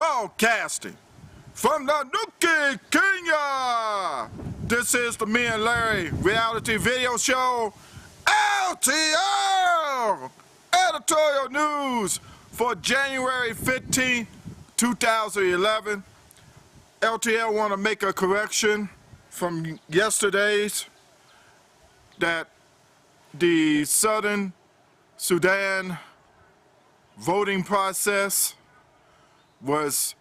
Broadcasting from Nanyuki, Kenya. This is the Me and Larry reality video show, LTL, editorial news for January 15, 2011. LTL want to make a correction from yesterday's that the Southern Sudan voting process was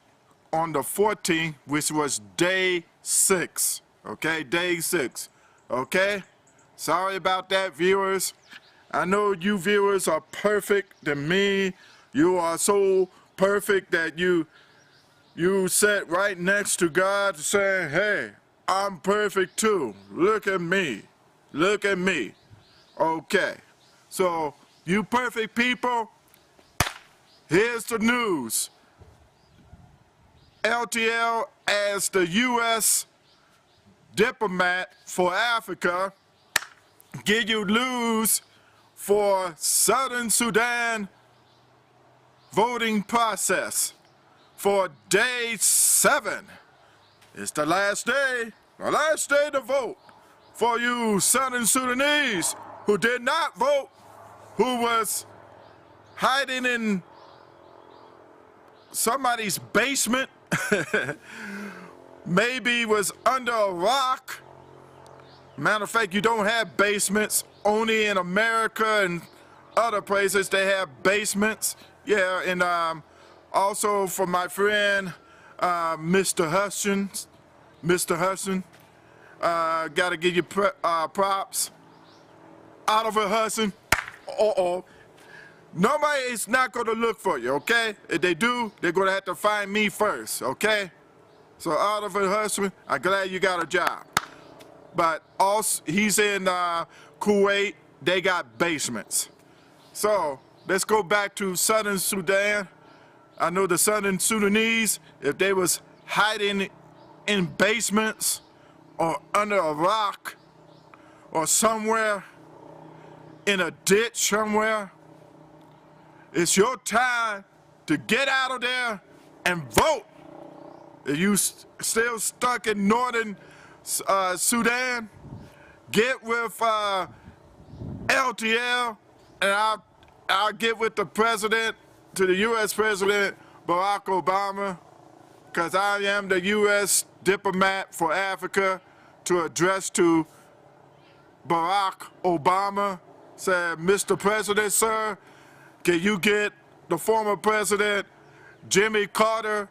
on the 14th, which was day 6. Okay, day 6. Okay? Sorry about that, viewers. I know you viewers are perfect than me. You are so perfect that you sit right next to God saying, hey, I'm perfect too. Look at me. Look at me. Okay. So, you perfect people, here's the news. LTL, as the U.S. Diplomat for Africa, give you news for Southern Sudan voting process for day 7. It's the last day to vote for you Southern Sudanese who did not vote, who was hiding in somebody's basement, maybe was under a rock. Matter of fact, you don't have basements. Only in America and other places they have basements. Yeah, and also for my friend, Mr. Hudson, gotta give you props. Oliver Hudson, nobody is not going to look for you, okay? If they do, they're going to have to find me first, okay? So Oliver Hudson, I'm glad you got a job. But also, he's in Kuwait. They got basements. So let's go back to Southern Sudan. I know the Southern Sudanese, if they was hiding in basements or under a rock or somewhere in a ditch somewhere, it's your time to get out of there and vote. If you still stuck in Northern Sudan, get with LTL, and I'll get with the president, to the U.S. President Barack Obama, because I am the U.S. diplomat for Africa, to address to Barack Obama. Said, Mr. President, sir, can you get the former president, Jimmy Carter,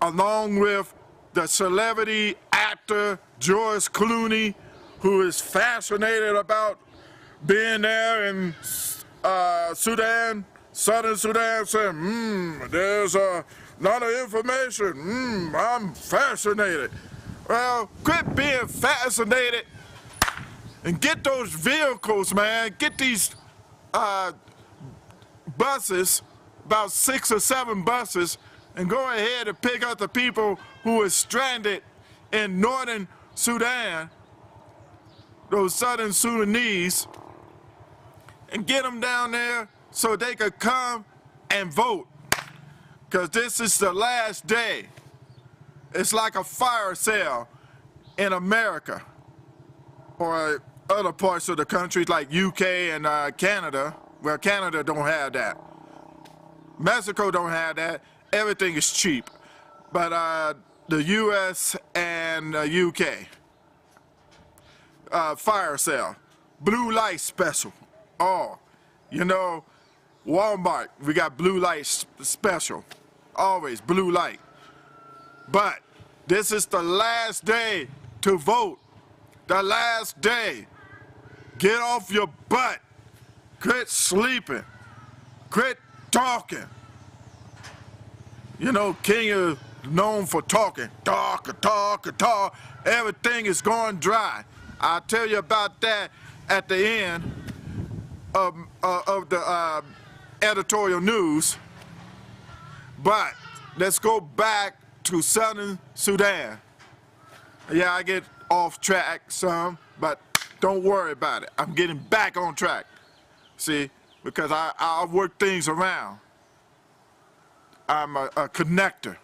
along with the celebrity actor, George Clooney, who is fascinated about being there in Sudan, Southern Sudan, saying, there's a lot of information, I'm fascinated. Well, quit being fascinated and get those vehicles, man. Get these buses, about 6 or 7 buses, and go ahead and pick up the people who are stranded in Northern Sudan, those Southern Sudanese, and get them down there so they could come and vote. Because this is the last day. It's like a fire sale in America or other parts of the country like UK and Canada. Well, Canada don't have that. Mexico don't have that. Everything is cheap. But the US and UK, fire sale, blue light special. Oh, you know, Walmart, we got blue light special. Always blue light. But this is the last day to vote. The last day. Get off your butt. Quit sleeping. Quit talking. You know, Kenya is known for talking. Talk. Everything is going dry. I'll tell you about that at the end of the editorial news. But let's go back to Southern Sudan. Yeah, I get off track some, but don't worry about it. I'm getting back on track. See, because I work things around. I'm a connector.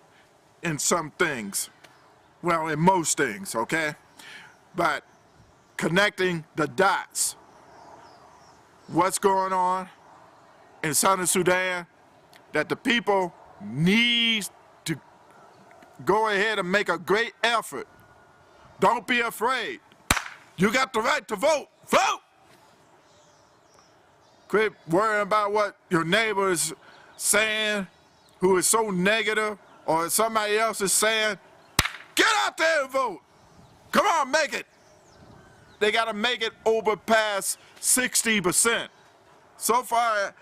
in some things. Well, in most things, okay? But connecting the dots. What's going on in Southern Sudan that the people need to go ahead and make a great effort. Don't be afraid. You got the right to vote. Vote! Quit worrying about what your neighbor is saying, who is so negative, or somebody else is saying. Get out there and vote. Come on, make it. They got to make it over past 60%. So far,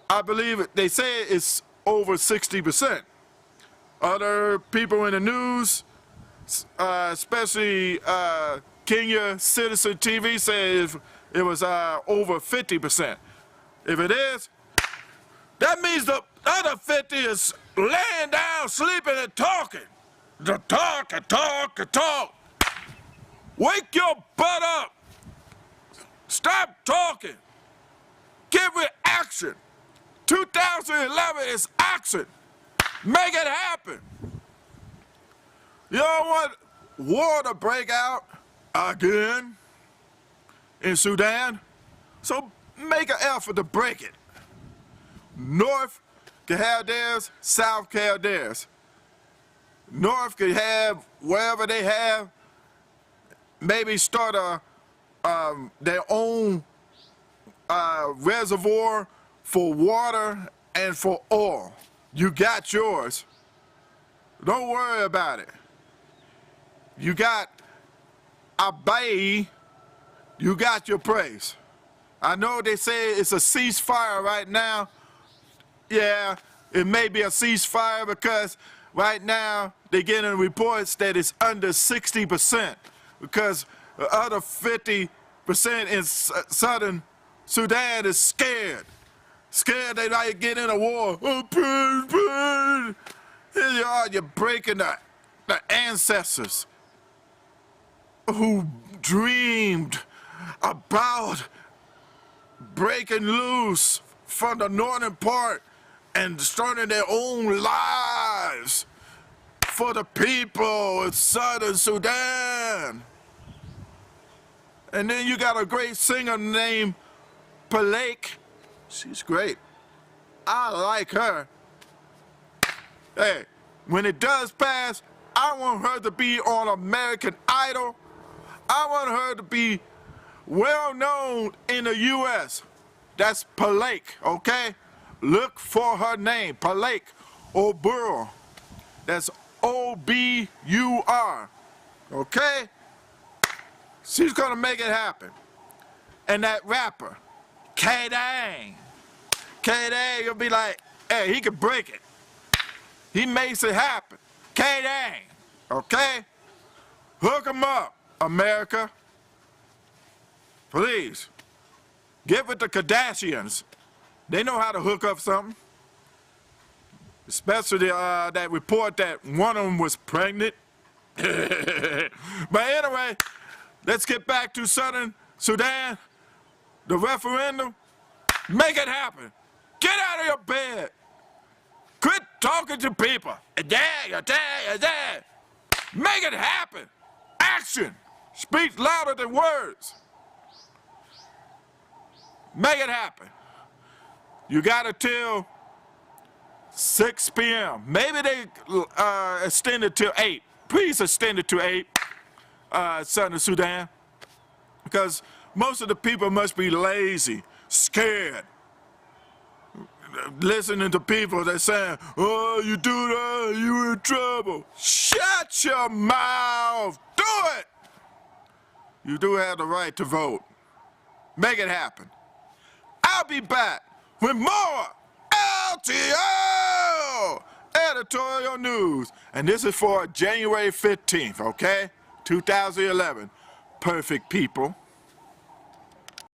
I believe they say it's over 60%. Other people in the news, especially Kenya Citizen TV, says it was over 50%. If it is, that means the other 50 is laying down, sleeping, and talking. The talk and talk and talk. Wake your butt up. Stop talking. Give it action. 2011 is action. Make it happen. You don't want war to break out again in Sudan, so make an effort to break it. North can have theirs, South can have theirs. North can have wherever they have, maybe start their own reservoir for water and for oil. You got yours. Don't worry about it. You got Abai, you got your praise. I know they say it's a ceasefire right now. Yeah, it may be a ceasefire because right now they're getting reports that it's under 60% because the other 50% in Southern Sudan is scared. Scared they might get in a war. Oh, please. Here you are, you're breaking the ancestors who dreamed about breaking loose from the northern part and starting their own lives for the people of Southern Sudan. And then you got a great singer named Palake. She's great. I like her. Hey, when it does pass, I want her to be on American Idol. I want her to be well known in the U.S. That's Palake, okay? Look for her name, Palake Obur. That's O-B-U-R, okay? She's gonna make it happen. And that rapper, K-Dang, you'll be like, hey, he can break it. He makes it happen. K-Dang, okay? Hook him up, America. Please. Give it to Kardashians. They know how to hook up something. Especially that report that one of them was pregnant. But anyway, let's get back to Southern Sudan. The referendum. Make it happen. Get out of your bed. Quit talking to people. Make it happen. Action speaks louder than words. Make it happen. You got it till 6 p.m. Maybe they extend it till 8. Please extend it to 8, Southern Sudan. Because most of the people must be lazy, scared. Listening to people that saying, oh, you do that, you in trouble. Shut your mouth. Do it. You do have the right to vote. Make it happen. I'll be back with more LTO editorial news. And this is for January 15th, okay? 2011. Perfect people.